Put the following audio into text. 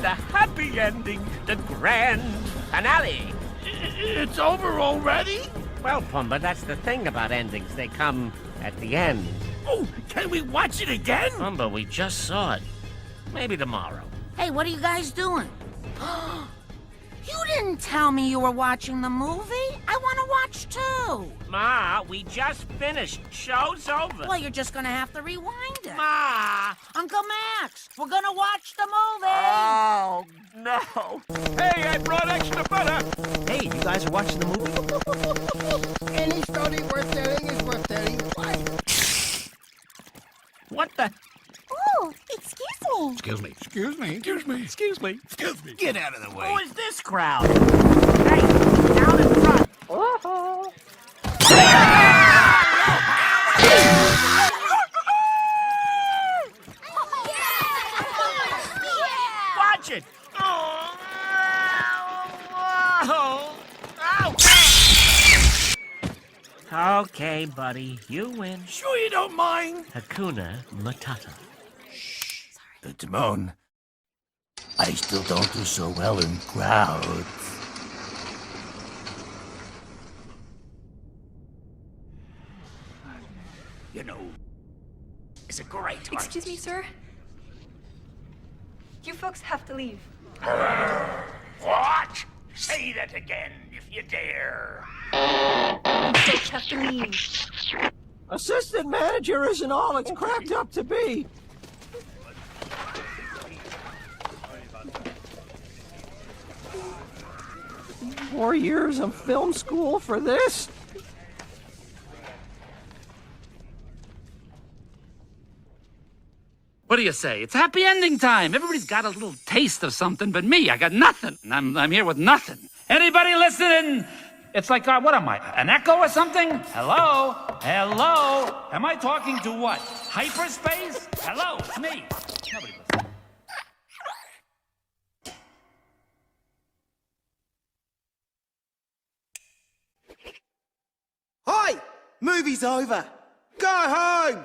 The happy ending, the grand finale. It's over already? Well, Pumbaa, that's the thing about endings. They come at the end. Oh, can we watch it again? Pumbaa, we just saw it. Maybe tomorrow. Hey, what are you guys doing? You didn't tell me you were watching the movie. I want to watch too. Ma, we just finished. Show's over. Well, you're just gonna have to rewind it. Ma! Uncle Max, we're gonna watch the movie. Oh, no. Hey, I brought extra butter. Hey, you guys are watching the movie? Any story worth telling is worth telling twice. What the? Oh, excuse me. Excuse me. Excuse me. Excuse me. Excuse me. Excuse me. Get out of the way. Who is this crowd? Hey, down in front. Watch it. Oh. Okay, buddy, you win. Sure you don't mind? Hakuna Matata. The Timon. I still don't do so well in crowds. You know, it's a great artist. Excuse me, sir. You folks have to leave. What? Say that again, if you dare. You folks have to leave. Assistant manager isn't all it's cracked up to be. Four years of film school for this? What do you say? It's happy ending time. Everybody's got a little taste of something, but me, I got nothing. And I'm here with nothing. Anybody listening? It's like, what am I, an echo or something? Hello? Hello? Am I talking to what? Hyperspace? Hello, it's me. Nobody listens. Hi! Movie's over. Go home!